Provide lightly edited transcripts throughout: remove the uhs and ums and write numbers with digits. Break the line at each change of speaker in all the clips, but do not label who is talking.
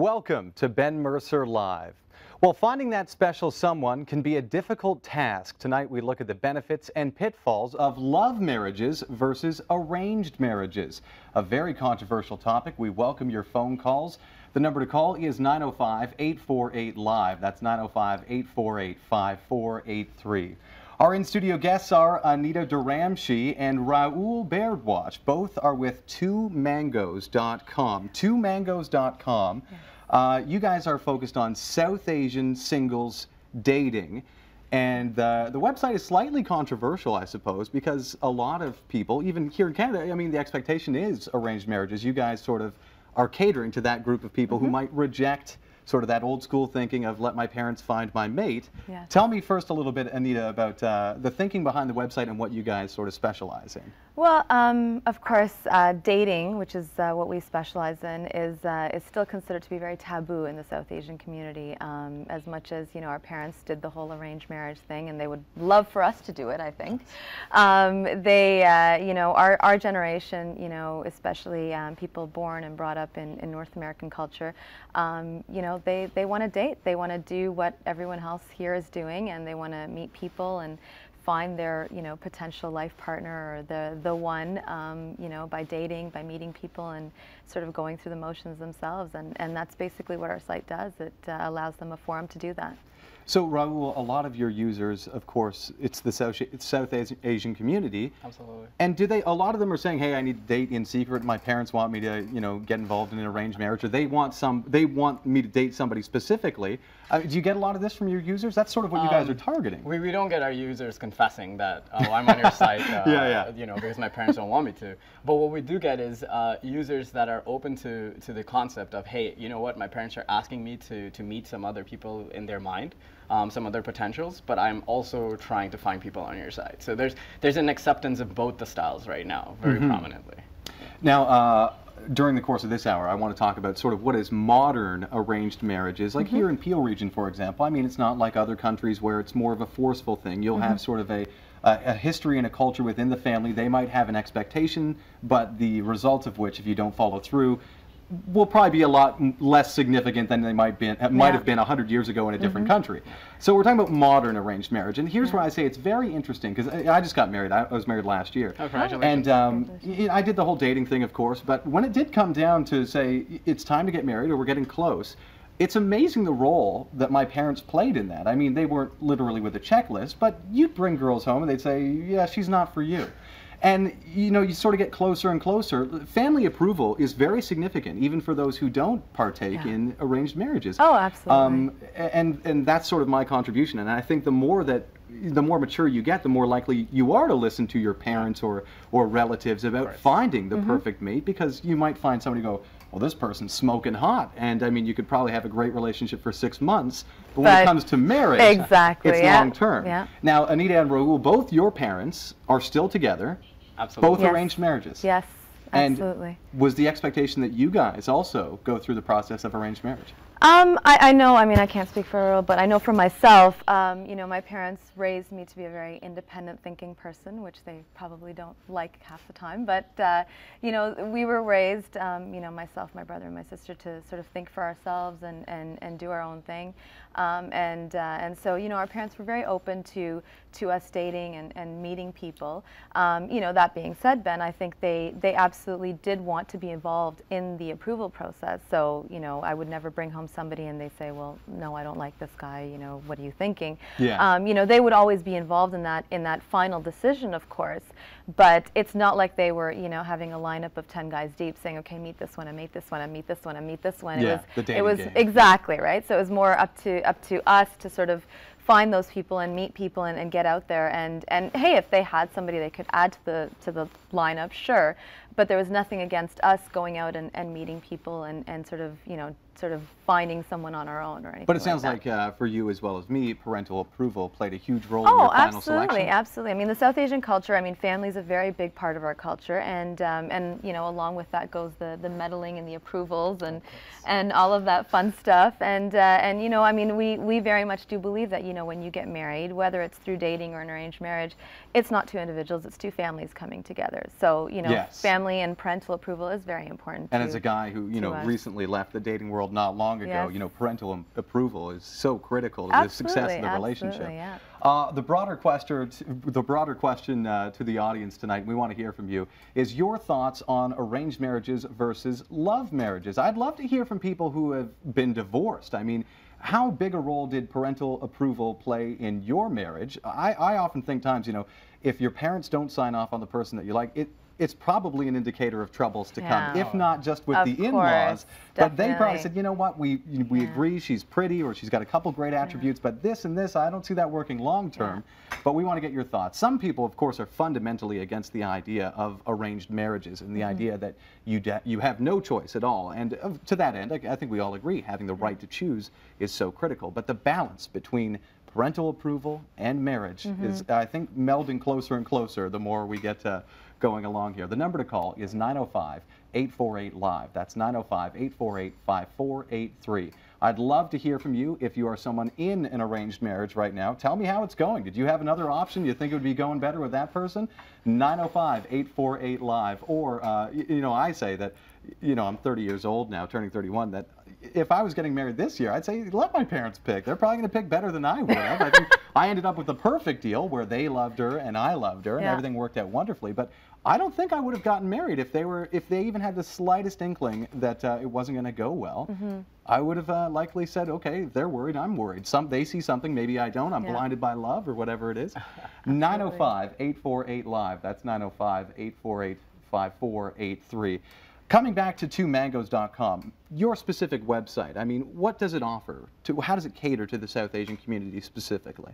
Welcome to Ben Mercer Live. Well, finding that special someone can be a difficult task. Tonight we look at the benefits and pitfalls of love marriages versus arranged marriages. A very controversial topic. We welcome your phone calls. The number to call is 905-848-LIVE. That's 905-848-5483. Our in-studio guests are Anita Duramshi and Raul Bairdwatch. Both are with TwoMangoes.com. TwoMangoes.com. You guys are focused on South Asian singles dating. And the website is slightly controversial, I suppose, because a lot of people, even here in Canada, I mean, the expectation is arranged marriages. You guys sort of are catering to that group of people who might reject sort of that old school thinking of let my parents find my mate. Yes. Tell me first a little bit, Anita, about the thinking behind the website and what you guys sort of specialize in.
Well, of course, dating, which is what we specialize in, is still considered to be very taboo in the South Asian community. As much as, you know, our parents did the whole arranged marriage thing, and they would love for us to do it, I think. You know, our generation, you know, especially people born and brought up in North American culture, you know, they want to date. They want to do what everyone else here is doing, and they want to meet people and find their, you know, potential life partner or the one, you know, by dating, by meeting people and sort of going through the motions themselves. And that's basically what our site does. It allows them a forum to do that.
So, Raul, a lot of your users, of course, it's the South Asian community.
Absolutely.
And do a lot of them are saying, hey, I need to date in secret. My parents want me to, you know, get involved in an arranged marriage, or they want me to date somebody specifically. Do you get a lot of this from your users? That's sort of what you guys are targeting.
We don't get our users confessing that, oh, I'm on your site, you know, because my parents don't want me to. But what we do get is users that are open to the concept of, hey, you know what, my parents are asking me to meet some other people in their mind. Some other potentials, but I'm also trying to find people on your side. So there's an acceptance of both the styles right now, very prominently.
Now, during the course of this hour, I want to talk about sort of what is modern arranged marriages. Like here in Peel region, for example, I mean, it's not like other countries where it's more of a forceful thing. You'll have sort of a history and a culture within the family. They might have an expectation, but the results of which, if you don't follow through, will probably be a lot less significant than they might have been 100 years ago in a different country. So we're talking about modern arranged marriage, and here's where I say it's very interesting, because I just got married. I was married last year.
Oh, congratulations.
And I did the whole dating thing, of course, but when it did come down to say it's time to get married or we're getting close, it's amazing the role that my parents played in that. I mean, they weren't literally with a checklist, but you'd bring girls home and they'd say, yeah, she's not for you. And, you know, you sort of get closer and closer. Family approval is very significant, even for those who don't partake in arranged marriages.
Oh, absolutely.
And that's sort of my contribution. And I think the more mature you get, the more likely you are to listen to your parents or relatives about finding the perfect mate, because you might find somebody go, well, this person's smoking hot. And, I mean, you could probably have a great relationship for 6 months, but when it comes to marriage, it's long term. Yeah. Now, Anita and Raul, both your parents are still together.
Absolutely.
Both arranged marriages.
Yes, absolutely.
And was the expectation that you guys also go through the process of arranged marriage?
I know, I mean, I can't speak for Earl, but I know for myself, you know, my parents raised me to be a very independent thinking person, which they probably don't like half the time, but, you know, we were raised, you know, myself, my brother, and my sister to sort of think for ourselves and do our own thing. And so, you know, our parents were very open to us dating and meeting people. You know, that being said, Ben, I think they absolutely did want to be involved in the approval process. So, you know, I would never bring home somebody and they say, well, no, I don't like this guy, you know, what are you thinking? Yeah. You know, they would always be involved in that final decision, of course, but it's not like they were, you know, having a lineup of 10 guys deep saying, okay, meet this one, and meet this one, and meet this one, and meet this one.
Yeah,
it was exactly, right? So it was more up to us to sort of find those people and meet people and get out there and hey, if they had somebody they could add to the lineup, sure, but there was nothing against us going out and meeting people and sort of, you know, sort of finding someone on our own or anything.
But it sounds like for you as well as me, parental approval played a huge role in your final selection.
Oh, absolutely. I mean, the South Asian culture, I mean, family is a very big part of our culture, and you know, along with that goes the meddling and the approvals and all of that fun stuff. And you know, I mean, we very much do believe that, you know, when you get married, whether it's through dating or an arranged marriage, it's not two individuals, it's two families coming together. So, you know, family family and parental approval is very important.
And as a guy who, you know, recently left the dating world not long ago, you know, parental approval is so critical to the success of the relationship.
Yeah.
The broader question to the audience tonight, we want to hear from you, is your thoughts on arranged marriages versus love marriages. I'd love to hear from people who have been divorced. I mean, how big a role did parental approval play in your marriage? I often think times, you know, if your parents don't sign off on the person that you like, it's probably an indicator of troubles to come, if not just with the in-laws, but they probably said, you know what, we agree she's pretty or she's got a couple great attributes, but this and this, I don't see that working long term. But we want to get your thoughts. Some people, of course, are fundamentally against the idea of arranged marriages and the idea that you have no choice at all. And to that end, I think we all agree having the right to choose is so critical. But the balance between parental approval and marriage is, I think, melding closer and closer the more we get going along here. The number to call is 905-848-LIVE. That's 905-848-5483. I'd love to hear from you if you are someone in an arranged marriage right now. Tell me how it's going. Did you have another option? You think it would be going better with that person? 905-848-LIVE. Or, you know, I say that, you know, I'm 30 years old now, turning 31, that if I was getting married this year, I'd say let my parents pick. They're probably going to pick better than I would have. I think I ended up with the perfect deal where they loved her and I loved her and everything worked out wonderfully. But I don't think I would have gotten married if they even had the slightest inkling that it wasn't going to go well. I would have likely said, okay, if they're worried, I'm worried. They see something, maybe I don't. I'm blinded by love or whatever it is. 905-848-LIVE. That's 905-848-5483. Coming back to TwoMangoes.com, your specific website, I mean, what does it offer? How does it cater to the South Asian community specifically?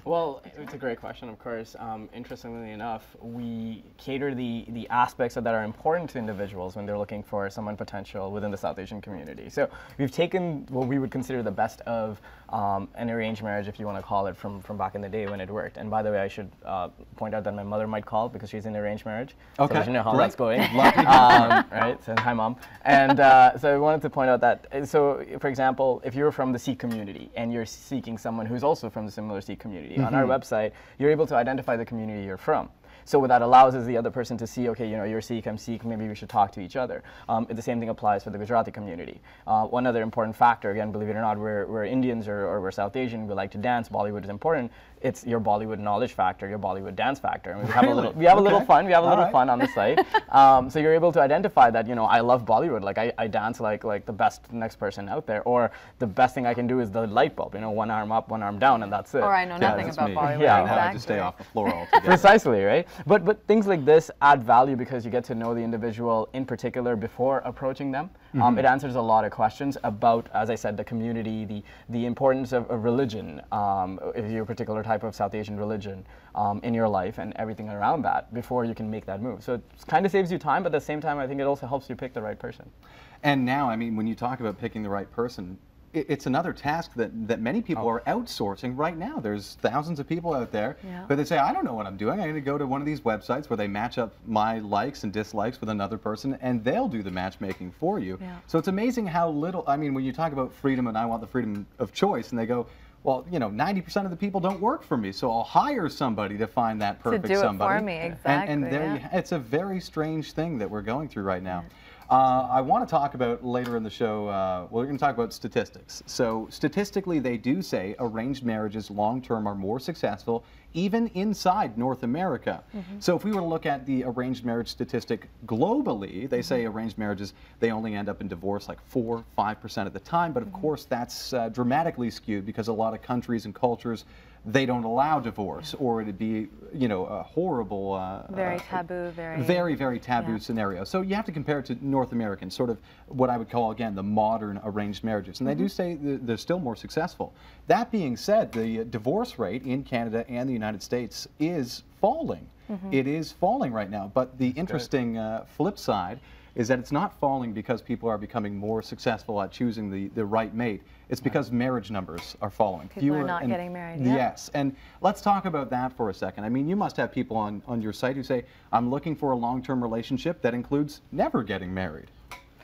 Well, it's a great question, of course. Interestingly enough, we cater the aspects that are important to individuals when they're looking for someone potential within the South Asian community. So we've taken what we would consider the best of an arranged marriage, if you want to call it, from back in the day when it worked. And by the way, I should point out that my mother might call because she's in an arranged marriage.
Okay,
so you know how that's going. Right, so hi Mom. And so I wanted to point out that, so for example, if you're from the Sikh community and you're seeking someone who's also from the similar Sikh community, on our website, you're able to identify the community you're from. So what that allows is the other person to see, okay, you know, you're Sikh, I'm Sikh, maybe we should talk to each other. The same thing applies for the Gujarati community. One other important factor, again, believe it or not, we're Indians or we're South Asian, we like to dance, Bollywood is important. It's your Bollywood knowledge factor, your Bollywood dance factor. And we have a little fun. We have a little fun on the site. So you're able to identify that, you know, I love Bollywood. Like I dance like the best next person out there. Or the best thing I can do is the light bulb. You know, one arm up, one arm down, and that's it.
Or I know nothing about Bollywood.
Yeah, exactly. I have to stay off the floor altogether.
Precisely, right? But things like this add value because you get to know the individual in particular before approaching them. It answers a lot of questions about, as I said, the community, the importance of religion, if you're a particular type of South Asian religion in your life and everything around that before you can make that move. So it kind of saves you time, but at the same time, I think it also helps you pick the right person.
And now, I mean, when you talk about picking the right person, it's another task that many people are outsourcing right now. There's thousands of people out there, but they say, I don't know what I'm doing. I'm going to go to one of these websites where they match up my likes and dislikes with another person, and they'll do the matchmaking for you. So it's amazing how little, I mean, when you talk about freedom and I want the freedom of choice, and they go, well, you know, 90% of the people don't work for me, so I'll hire somebody to find that perfect somebody.
To do it for me, exactly.
And there it's a very strange thing that we're going through right now. I want to talk about later in the show, we're going to talk about statistics. So statistically, they do say arranged marriages long-term are more successful, even inside North America. So if we were to look at the arranged marriage statistic globally, they say arranged marriages, they only end up in divorce like 4-5% of the time. But of course, that's dramatically skewed because a lot of countries and cultures, they don't allow divorce, or it'd be, you know, a horrible,
very taboo,
very taboo scenario. So you have to compare it to North American, sort of what I would call, again, the modern arranged marriages. And they do say they're still more successful. That being said, the divorce rate in Canada and the United States is falling. It is falling right now. But the interesting flip side is that it's not falling because people are becoming more successful at choosing the right mate. It's because marriage numbers are falling.
People are not getting married.
Yes, and let's talk about that for a second. I mean, you must have people on your site who say, I'm looking for a long-term relationship that includes never getting married.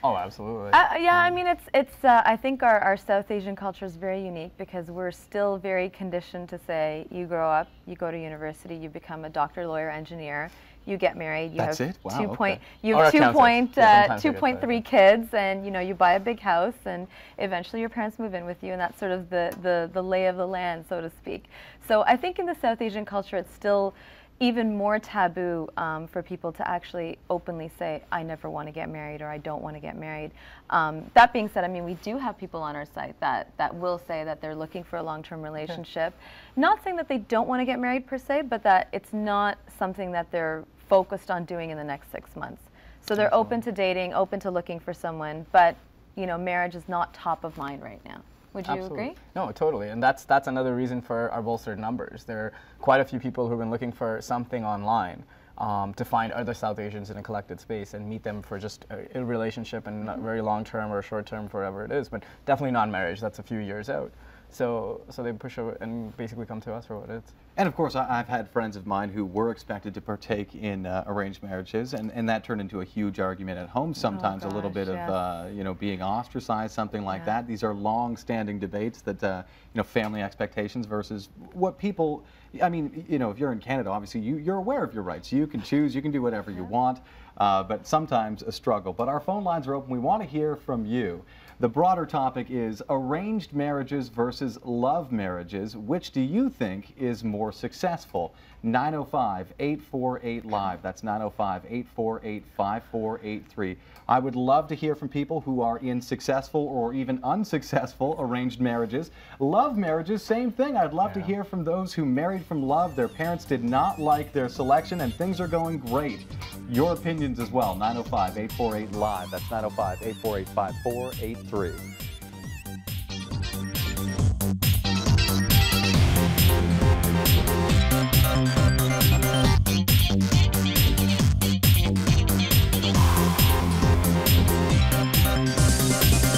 Oh, absolutely.
Yeah, I mean, I think our South Asian culture is very unique because we're still very conditioned to say, you grow up, you go to university, you become a doctor, lawyer, engineer, you get married, you have 2.3 kids, and you buy a big house, and eventually your parents move in with you, and that's sort of the lay of the land, so to speak. So I think in the South Asian culture, it's still even more taboo for people to actually openly say, I never want to get married, or I don't want to get married. That being said, I mean, we do have people on our site that will say that they're looking for a long-term relationship. Okay. Not saying that they don't want to get married per se, but that it's not something that they're focused on doing in the next 6 months. So they're open to dating, open to looking for someone, but marriage is not top of mind right now. Would you agree?
No, totally. And that's another reason for our bolstered numbers. There are quite a few people who've been looking for something online to find other South Asians in a collected space and meet them for just a relationship, and not very long term or short term, whatever it is, but definitely not marriage. That's a few years out. So they push over and basically come to us for what it is.
And of course, I've had friends of mine who were expected to partake in arranged marriages, and that turned into a huge argument at home. Sometimes a little bit of being ostracized, something like that. These are long-standing debates that family expectations versus what people. I mean, if you're in Canada, obviously you're aware of your rights. You can choose, you can do whatever you want, but sometimes a struggle. But our phone lines are open. We want to hear from you. The broader topic is arranged marriages versus love marriages. Which do you think is more successful? 905-848-LIVE. That's 905-848-5483. I would love to hear from people who are in successful or even unsuccessful arranged marriages. Love marriages, same thing. I'd love to hear from those who married from love. Their parents did not like their selection and things are going great. Your opinions as well. 905-848-LIVE. That's 905-848-5483.